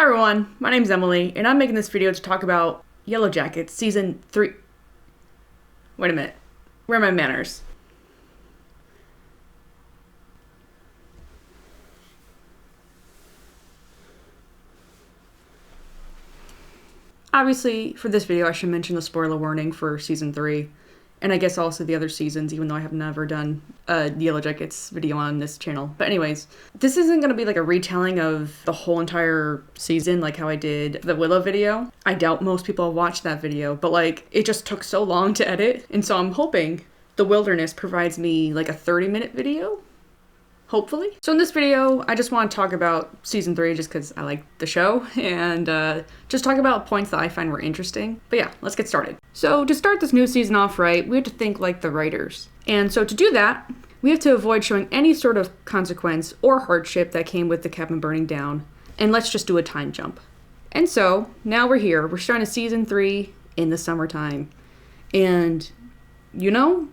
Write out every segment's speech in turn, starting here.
Hi everyone, my name's Emily, and I'm making this video to talk about Yellowjackets Season 3. Wait a minute. Where are my manners? Obviously, for this video, I should mention the spoiler warning for Season 3. And I guess also the other seasons, even though I have never done a Yellowjackets video on this channel. But anyways, this isn't going to be like a retelling of the whole entire season like how I did the Willow video. I doubt most people watched that video, but like it just took so long to edit. And so I'm hoping The Wilderness provides me like a 30-minute video. Hopefully. So in this video, I just want to talk about Season 3 just because I like the show and just talk about points that I find were interesting. But yeah, let's get started. So to start this new season off right, we have to think like the writers. And so to do that, we have to avoid showing any sort of consequence or hardship that came with the cabin burning down. And let's just do a time jump. And so now we're here. We're starting Season 3 in the summertime. And you know,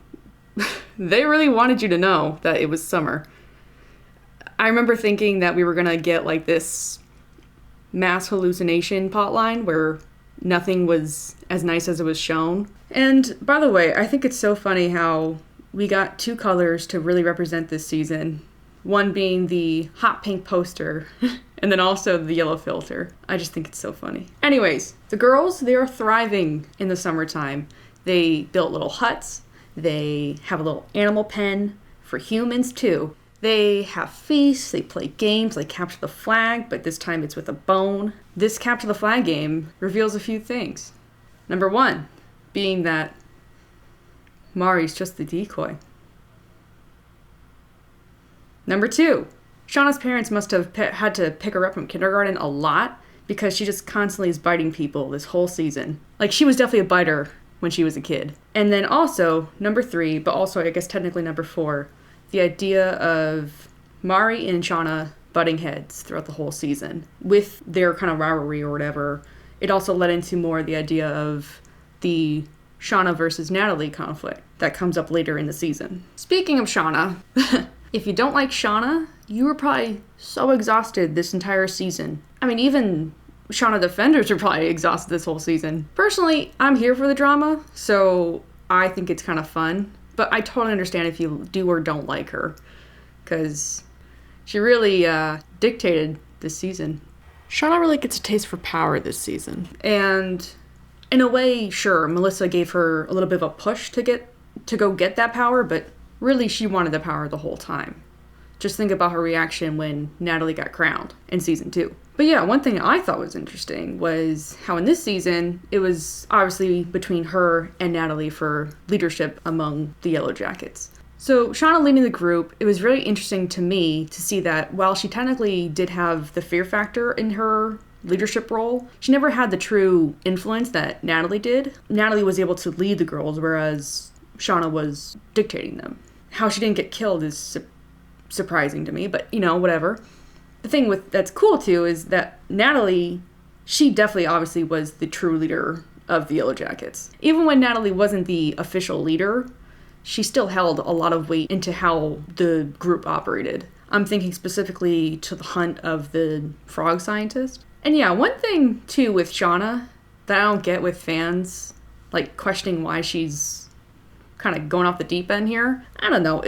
they really wanted you to know that it was summer. I remember thinking that we were gonna get like this mass hallucination plotline where nothing was as nice as it was shown. And by the way, I think it's so funny how we got two colors to really represent this season. One being the hot pink poster and then also the yellow filter. I just think it's so funny. Anyways, the girls, they are thriving in the summertime. They built little huts. They have a little animal pen for humans too. They have feasts, they play games like Capture the Flag, but this time it's with a bone. This Capture the Flag game reveals a few things. Number one, being that Mari's just the decoy. Number two, Shauna's parents must have had to pick her up from kindergarten a lot because she just constantly is biting people this whole season. Like, she was definitely a biter when she was a kid. And then also, number three, but also I guess technically number four, the idea of Mari and Shauna butting heads throughout the whole season. With their kind of rivalry or whatever, it also led into more the idea of the Shauna versus Natalie conflict that comes up later in the season. Speaking of Shauna, if you don't like Shauna, you were probably so exhausted this entire season. I mean, even Shauna defenders are probably exhausted this whole season. Personally, I'm here for the drama, so I think it's kind of fun. But I totally understand if you do or don't like her, because she really dictated this season. Shauna really gets a taste for power this season. And in a way, sure, Melissa gave her a little bit of a push to go get that power, but really she wanted the power the whole time. Just think about her reaction when Natalie got crowned in Season 2. But yeah, one thing I thought was interesting was how in this season, it was obviously between her and Natalie for leadership among the Yellowjackets. So Shauna leading the group, it was really interesting to me to see that while she technically did have the fear factor in her leadership role, she never had the true influence that Natalie did. Natalie was able to lead the girls, whereas Shauna was dictating them. How she didn't get killed is surprising to me, but you know, whatever. The thing that's cool too is that Natalie, she definitely obviously was the true leader of the Yellowjackets. Even when Natalie wasn't the official leader, she still held a lot of weight into how the group operated. I'm thinking specifically to the hunt of the frog scientist. And yeah, one thing too with Shauna that I don't get with fans, like questioning why she's kind of going off the deep end here. I don't know,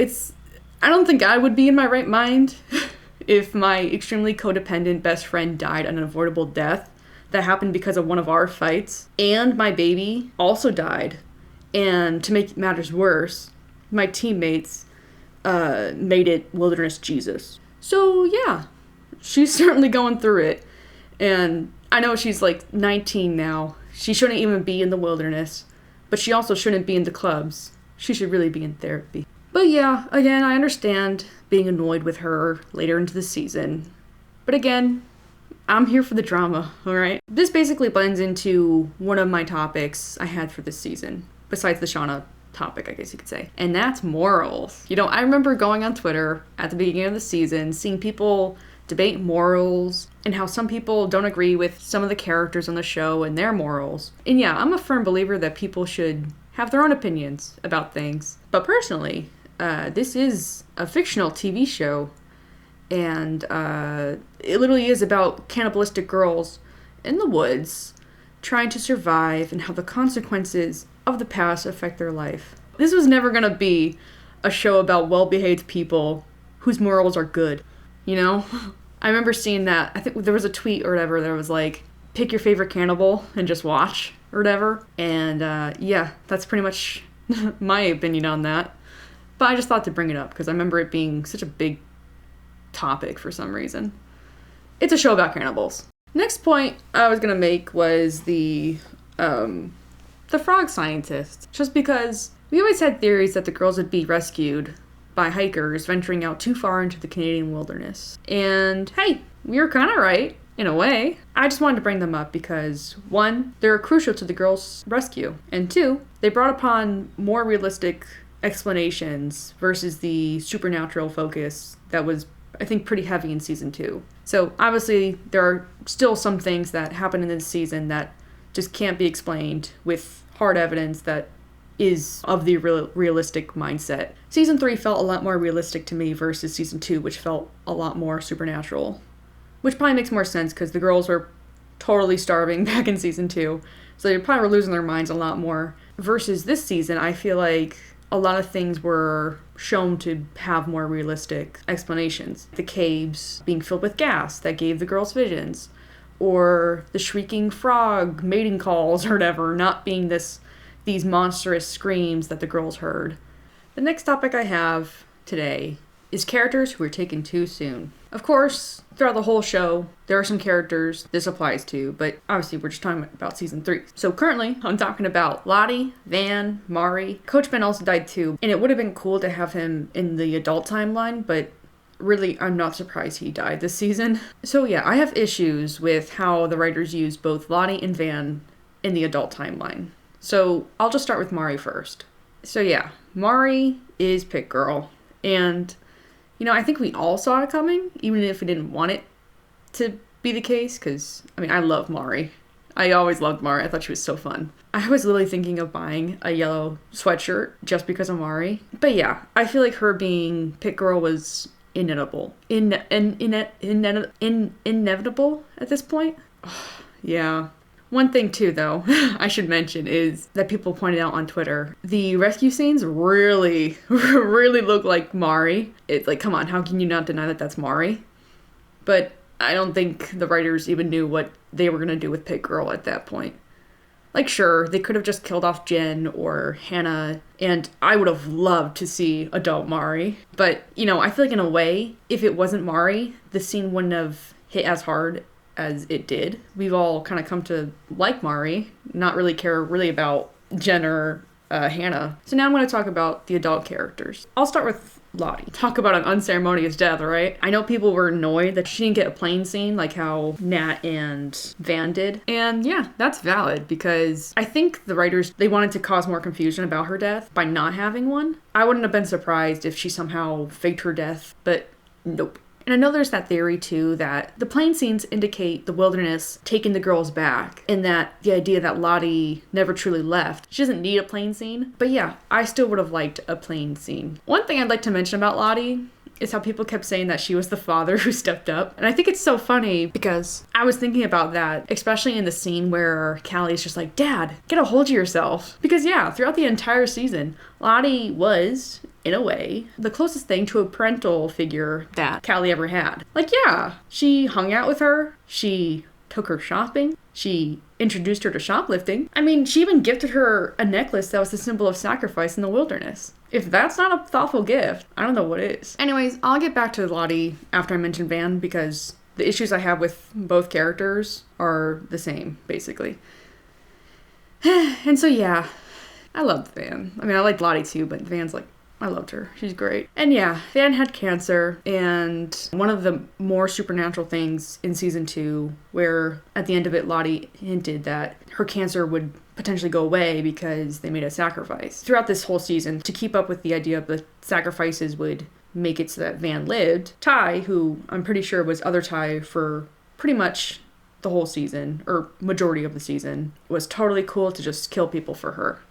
I don't think I would be in my right mind if my extremely codependent best friend died an unavoidable death that happened because of one of our fights, and my baby also died. And to make matters worse, my teammates made it Wilderness Jesus. So yeah, she's certainly going through it. And I know she's like 19 now. She shouldn't even be in the wilderness, but she also shouldn't be in the clubs. She should really be in therapy. But yeah, again, I understand being annoyed with her later into the season. But again, I'm here for the drama, alright? This basically blends into one of my topics I had for this season, besides the Shauna topic, I guess you could say. And that's morals. You know, I remember going on Twitter at the beginning of the season, seeing people debate morals, and how some people don't agree with some of the characters on the show and their morals. And yeah, I'm a firm believer that people should have their own opinions about things. But personally, this is a fictional TV show, And it literally is about cannibalistic girls in the woods trying to survive and how the consequences of the past affect their life. This was never going to be a show about well-behaved people whose morals are good, you know? I remember seeing that. I think there was a tweet or whatever that was like, pick your favorite cannibal and just watch or whatever. And yeah, that's pretty much my opinion on that. But I just thought to bring it up because I remember it being such a big topic for some reason. It's a show about cannibals. Next point I was going to make was the frog scientist. Just because we always had theories that the girls would be rescued by hikers venturing out too far into the Canadian wilderness. And hey, we were kind of right, in a way. I just wanted to bring them up because, one, they're crucial to the girls' rescue. And two, they brought upon more realistic explanations versus the supernatural focus that was, I think, pretty heavy in season 2. So obviously there are still some things that happen in this season that just can't be explained with hard evidence that is of the realistic mindset. Season 3 felt a lot more realistic to me versus season 2, which felt a lot more supernatural. Which probably makes more sense because the girls were totally starving back in season 2. So they probably were losing their minds a lot more. Versus this season, I feel like a lot of things were shown to have more realistic explanations. The caves being filled with gas that gave the girls visions. Or the shrieking frog mating calls or whatever, not being these monstrous screams that the girls heard. The next topic I have today is characters who were taken too soon. Of course, throughout the whole show, there are some characters this applies to, but obviously we're just talking about season 3. So currently, I'm talking about Lottie, Van, Mari. Coach Ben also died too, and it would have been cool to have him in the adult timeline, but really, I'm not surprised he died this season. So yeah, I have issues with how the writers used both Lottie and Van in the adult timeline. So I'll just start with Mari first. So yeah, Mari is Pit Girl, and you know, I think we all saw it coming, even if we didn't want it to be the case, because, I mean, I love Mari. I always loved Mari. I thought she was so fun. I was literally thinking of buying a yellow sweatshirt just because of Mari. But yeah, I feel like her being Pit Girl was inevitable. Inevitable at this point? Yeah. One thing too, though, I should mention is that people pointed out on Twitter, the rescue scenes really look like Mari. It's like, come on, how can you not deny that that's Mari? But I don't think the writers even knew what they were going to do with Pit Girl at that point. Like, sure, they could have just killed off Jen or Hannah, and I would have loved to see adult Mari. But, you know, I feel like in a way, if it wasn't Mari, the scene wouldn't have hit as hard as it did. We've all kind of come to like Mari, not really care really about Jen or Hannah. So now I'm going to talk about the adult characters. I'll start with Lottie. Talk about an unceremonious death, right? I know people were annoyed that she didn't get a plane scene like how Nat and Van did. And yeah, that's valid because I think the writers, they wanted to cause more confusion about her death by not having one. I wouldn't have been surprised if she somehow faked her death, but nope. And I know there's that theory too that the plane scenes indicate the wilderness taking the girls back, and that the idea that Lottie never truly left. She doesn't need a plane scene. But yeah, I still would have liked a plane scene. One thing I'd like to mention about Lottie is how people kept saying that she was the father who stepped up. And I think it's so funny because I was thinking about that, especially in the scene where Callie's just like, Dad, get a hold of yourself. Because yeah, throughout the entire season, Lottie was, in a way, the closest thing to a parental figure that Callie ever had. Like, yeah, she hung out with her, she took her shopping, she introduced her to shoplifting. I mean, she even gifted her a necklace that was the symbol of sacrifice in the wilderness. If that's not a thoughtful gift, I don't know what is. Anyways, I'll get back to Lottie after I mention Van because the issues I have with both characters are the same, basically. And so yeah, I loved Van. I mean, I liked Lottie too, but Van's like, I loved her. She's great. And yeah, Van had cancer, and one of the more supernatural things in season 2, where at the end of it, Lottie hinted that her cancer would potentially go away because they made a sacrifice. Throughout this whole season, to keep up with the idea of the sacrifices would make it so that Van lived, Ty, who I'm pretty sure was other Ty for pretty much the whole season, or majority of the season, was totally cool to just kill people for her.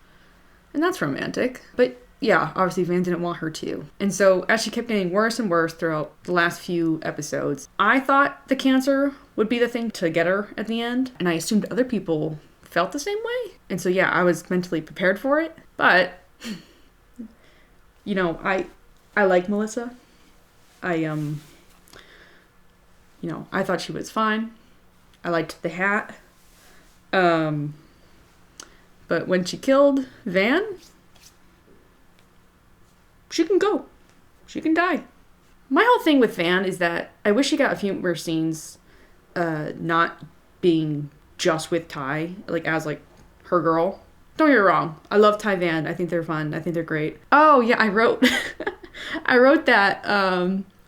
And that's romantic. But yeah, obviously Van didn't want her to. And so as she kept getting worse and worse throughout the last few episodes, I thought the cancer would be the thing to get her at the end. And I assumed other people felt the same way. And so yeah, I was mentally prepared for it. But, you know, I like Melissa. I thought she was fine. I liked the hat. But when she killed Van, she can go. She can die. My whole thing with Van is that I wish she got a few more scenes not being just with Ty, like as like her girl. Don't get me wrong. I love Ty Van. I think they're fun. I think they're great. Oh yeah, I wrote I wrote that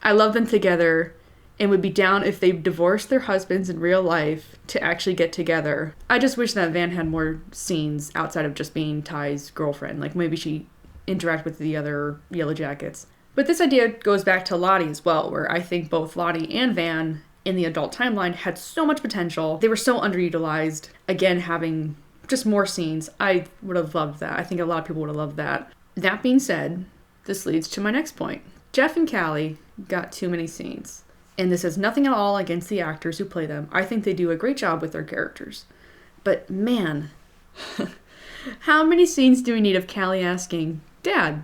I love them together and would be down if they divorced their husbands in real life to actually get together. I just wish that Van had more scenes outside of just being Ty's girlfriend. Like maybe she interact with the other Yellowjackets. But this idea goes back to Lottie as well, where I think both Lottie and Van in the adult timeline had so much potential. They were so underutilized. Again, having just more scenes. I would have loved that. I think a lot of people would have loved that. That being said, this leads to my next point. Jeff and Callie got too many scenes. And this has nothing at all against the actors who play them. I think they do a great job with their characters. But man, how many scenes do we need of Callie asking, Dad,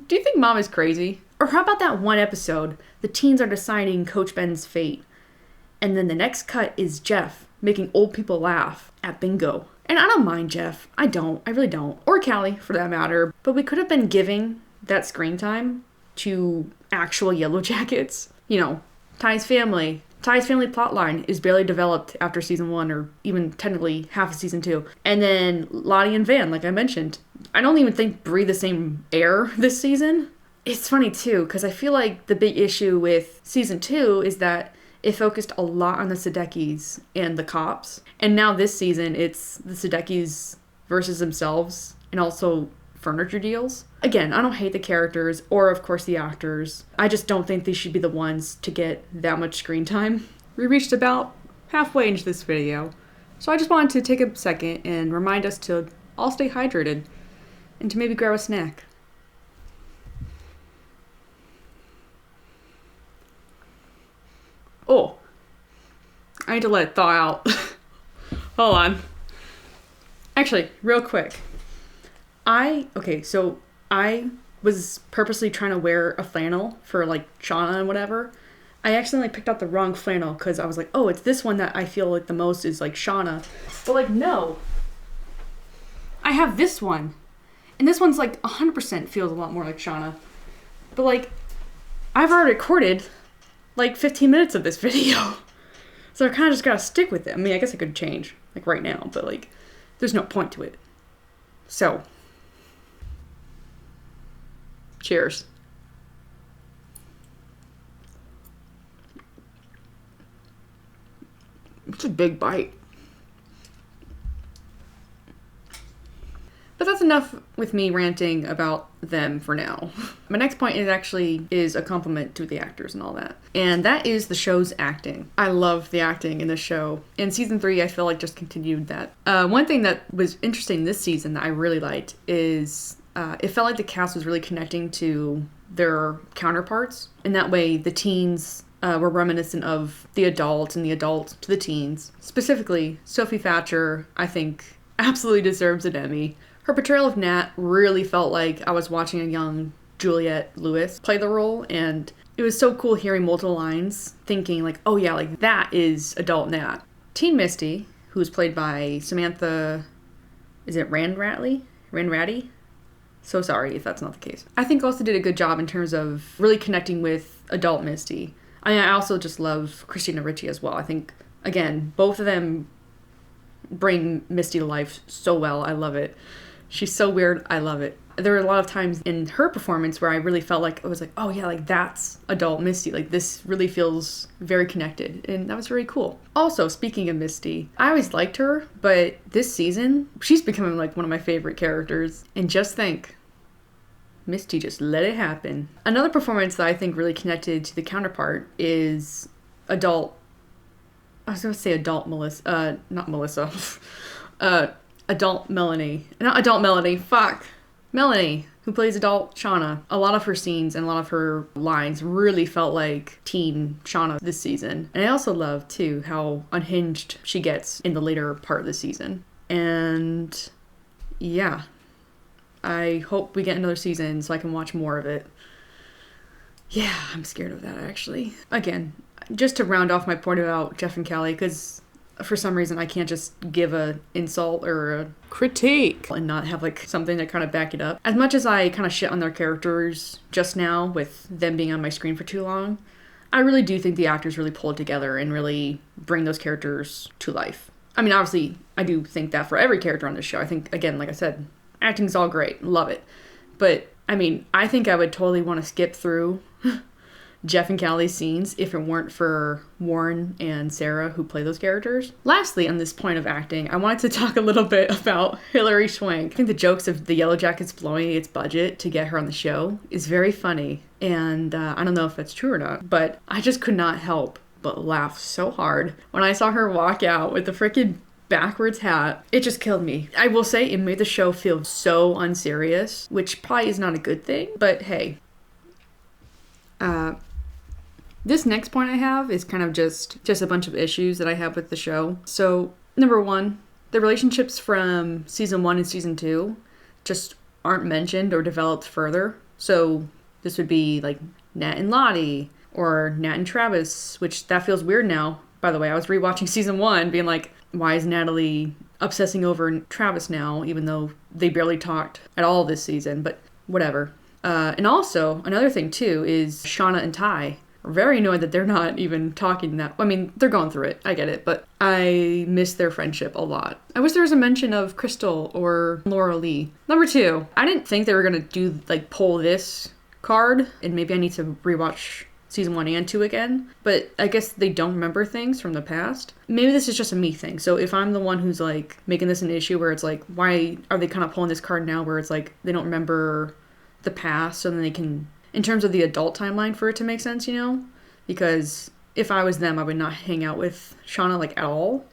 do you think Mom is crazy? Or how about that one episode, the teens are deciding Coach Ben's fate. And then the next cut is Jeff making old people laugh at bingo. And I don't mind Jeff. I really don't. Or Callie, for that matter. But we could have been giving that screen time to actual Yellowjackets. You know, Ty's family. Ty's family plotline is barely developed after season 1 or even technically half of season 2. And then Lottie and Van, like I mentioned. I don't even think breathe the same air this season. It's funny too, because I feel like the big issue with season 2 is that it focused a lot on the Sudeikis and the cops. And now this season, it's the Sudeikis versus themselves and also furniture deals. Again, I don't hate the characters or, of course, the actors. I just don't think they should be the ones to get that much screen time. We reached about halfway into this video, so I just wanted to take a second and remind us to all stay hydrated and to maybe grab a snack. Oh, I need to let it thaw out. Hold on. Actually, real quick. I was purposely trying to wear a flannel for like Shauna and whatever. I accidentally picked out the wrong flannel because I was like, oh, it's this one that I feel like the most is like Shauna. But like, no. I have this one. And this one's like 100% feels a lot more like Shauna. But like, I've already recorded like 15 minutes of this video. So I kind of just gotta stick with it. I mean, I guess I could change like right now, but like, there's no point to it. So, cheers. It's a big bite. But that's enough with me ranting about them for now. My next point is a compliment to the actors and all that. And that is the show's acting. I love the acting in the show. In season 3, I feel like just continued that. One thing that was interesting this season that I really liked is it felt like the cast was really connecting to their counterparts. In that way, the teens were reminiscent of the adults and the adults to the teens. Specifically, Sophie Thatcher, I think, absolutely deserves an Emmy. Her portrayal of Nat really felt like I was watching a young Juliette Lewis play the role, and it was so cool hearing multiple lines, thinking like, oh yeah, like that is adult Nat. Teen Misty, who's played by Samantha, is it Ranratty? So sorry if that's not the case. I think also did a good job in terms of really connecting with adult Misty. I also just love Christina Ricci as well. I think, again, both of them bring Misty to life so well. I love it. She's so weird. I love it. There were a lot of times in her performance where I really felt like, I was like, oh yeah, like that's adult Misty. Like this really feels very connected. And that was very cool. Also, speaking of Misty, I always liked her, but this season, she's becoming like one of my favorite characters. And just think, Misty just let it happen. Another performance that I think really connected to the counterpart is adult Melissa. Adult Melanie. Not adult Melanie. Fuck. Melanie, who plays adult Shauna. A lot of her scenes and a lot of her lines really felt like teen Shauna this season. And I also love, too, how unhinged she gets in the later part of the season. And yeah, I hope we get another season so I can watch more of it. Yeah, I'm scared of that, actually. Again, just to round off my point about Jeff and Callie, because for some reason I can't just give a insult or a critique and not have like something to kind of back it up. As much as I kind of shit on their characters just now with them being on my screen for too long, I really do think the actors really pulled together and really bring those characters to life. I mean, obviously, I do think that for every character on this show. I think, again, like I said, acting's all great. Love it. But, I mean, I think I would totally want to skip through Jeff and Callie's scenes if it weren't for Warren and Sarah who play those characters. Lastly, on this point of acting, I wanted to talk a little bit about Hilary Swank. I think the jokes of the Yellowjackets blowing its budget to get her on the show is very funny. And I don't know if that's true or not, but I just could not help but laugh so hard when I saw her walk out with the freaking backwards hat. It just killed me. I will say it made the show feel so unserious, which probably is not a good thing, but hey. This next point I have is kind of just a bunch of issues that I have with the show. So, number one, the relationships from season 1 and season 2 just aren't mentioned or developed further. So, this would be like Nat and Lottie, or Nat and Travis, which that feels weird now. By the way, I was rewatching season 1 being like, why is Natalie obsessing over Travis now, even though they barely talked at all this season, but whatever. And also, another thing too is Shauna and Ty are very annoyed that they're not even talking that. I mean, they're going through it. I get it. But I miss their friendship a lot. I wish there was a mention of Crystal or Laura Lee. Number 2, I didn't think they were going to do, like, pull this card. And maybe I need to rewatch season 1 and 2 again. But I guess they don't remember things from the past. Maybe this is just a me thing. So if I'm the one who's, like, making this an issue where it's like, why are they kind of pulling this card now where it's like they don't remember the past, so then they can, in terms of the adult timeline, for it to make sense, you know? Because if I was them, I would not hang out with Shauna, like, at all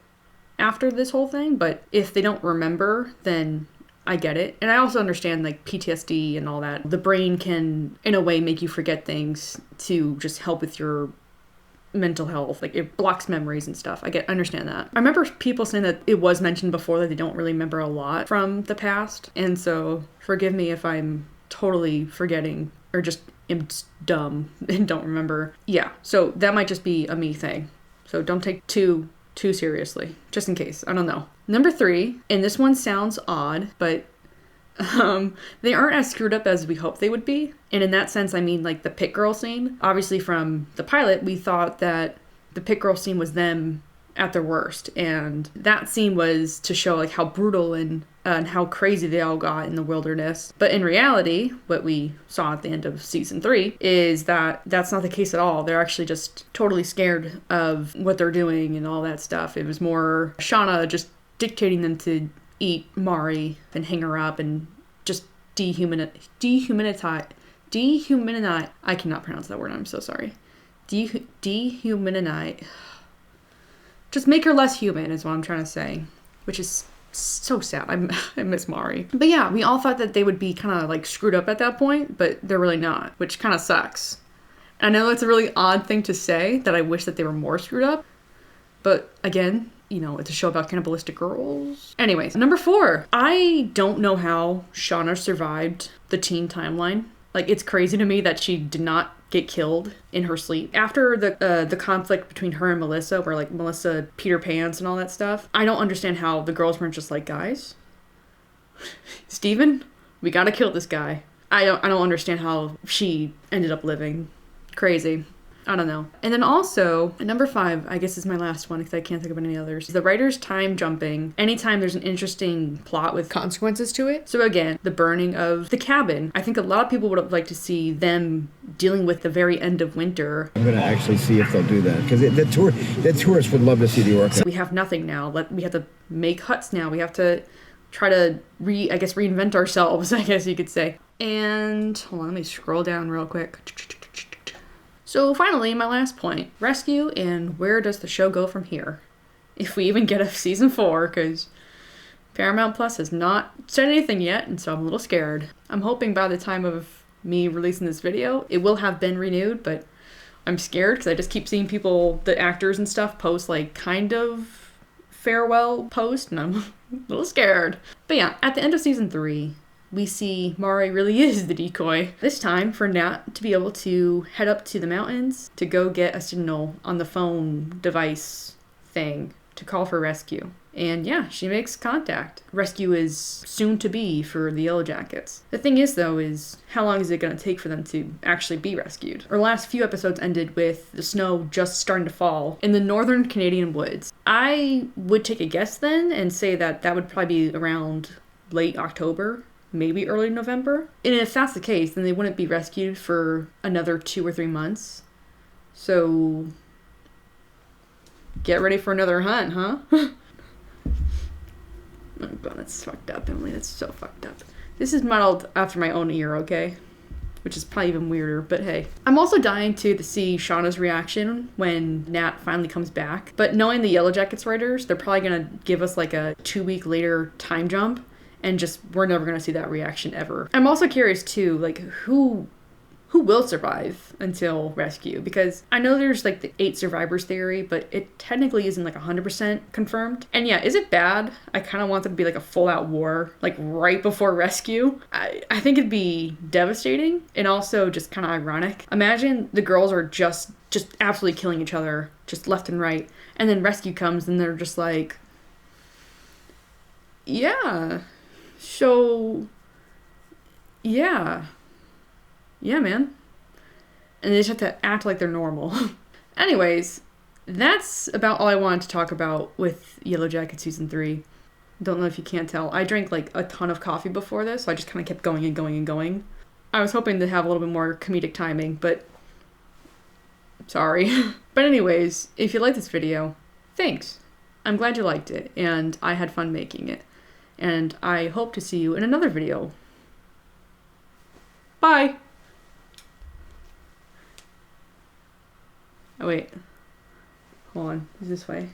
after this whole thing. But if they don't remember, then I get it. And I also understand, like, PTSD and all that. The brain can, in a way, make you forget things to just help with your mental health. Like, it blocks memories and stuff. I understand that. I remember people saying that it was mentioned before that they don't really remember a lot from the past. And so, forgive me if I'm totally forgetting or just am dumb and don't remember. Yeah, so that might just be a me thing. So don't take too seriously, just in case. I don't know. Number 3, and this one sounds odd, but they aren't as screwed up as we hoped they would be. And in that sense, I mean, like, the Pit Girl scene. Obviously, from the pilot, we thought that the Pit Girl scene was them at their worst. And that scene was to show, like, how brutal and how crazy they all got in the wilderness. But in reality, what we saw at the end of season 3 is that that's not the case at all. They're actually just totally scared of what they're doing and all that stuff. It was more Shauna just dictating them to eat Mari and hang her up and just dehumanize. I cannot pronounce that word. I'm so sorry. Dehumanize. Just make her less human is what I'm trying to say, which is so sad. I miss Mari. But yeah, we all thought that they would be kind of like screwed up at that point, but they're really not, which kind of sucks. I know it's a really odd thing to say, that I wish that they were more screwed up, but again, you know, it's a show about cannibalistic girls. Anyways, number 4, I don't know how Shauna survived the teen timeline. Like, it's crazy to me that she did not get killed in her sleep. After the conflict between her and Melissa, where, like, Melissa Peter Pans and all that stuff, I don't understand how the girls weren't just like, guys, Steven, we gotta kill this guy. I don't understand how she ended up living. Crazy. I don't know. And then also, number 5, I guess is my last one because I can't think of any others. The writer's time jumping anytime there's an interesting plot with consequences to it. So again, the burning of the cabin. I think a lot of people would have liked to see them dealing with the very end of winter. I'm going to actually see if they'll do that because the tourists would love to see the orca. So we have nothing now. We have to make huts now. We have to try to reinvent ourselves, I guess you could say. And hold on, let me scroll down real quick. So finally, my last point, rescue, and where does the show go from here? If we even get a season 4, because Paramount Plus has not said anything yet, and so I'm a little scared. I'm hoping by the time of me releasing this video, it will have been renewed, but I'm scared because I just keep seeing people, the actors and stuff, post like kind of farewell post, and I'm a little scared. But yeah, at the end of season 3, we see Mari really is the decoy. This time for Nat to be able to head up to the mountains to go get a signal on the phone device thing to call for rescue. And yeah, she makes contact. Rescue is soon to be for the Yellowjackets. The thing is though, is how long is it going to take for them to actually be rescued? Our last few episodes ended with the snow just starting to fall in the northern Canadian woods. I would take a guess then and say that that would probably be around late October, maybe early November. And if that's the case, then they wouldn't be rescued for another 2 or 3 months. So get ready for another hunt, huh? Oh god, that's fucked up, Emily. That's so fucked up. This is modeled after my own ear, okay? Which is probably even weirder, but hey. I'm also dying to see Shauna's reaction when Nat finally comes back. But knowing the Yellowjackets writers, they're probably gonna give us like a 2-week later time jump, and just, we're never gonna see that reaction ever. I'm also curious too, like, who will survive until rescue, because I know there's like the 8 survivors theory, but it technically isn't like 100% confirmed. And yeah, is it bad? I kind of want there to be like a full-out war, like right before rescue. I think it'd be devastating and also just kind of ironic. Imagine the girls are just absolutely killing each other, just left and right, and then rescue comes and they're just like, yeah, so yeah, man. And they just have to act like they're normal. Anyways, that's about all I wanted to talk about with Yellowjackets Season 3. Don't know if you can't tell. I drank like a ton of coffee before this, so I just kind of kept going and going and going. I was hoping to have a little bit more comedic timing, but sorry. But anyways, if you liked this video, thanks. I'm glad you liked it, and I had fun making it. And I hope to see you in another video. Bye! Oh wait, hold on, is this way?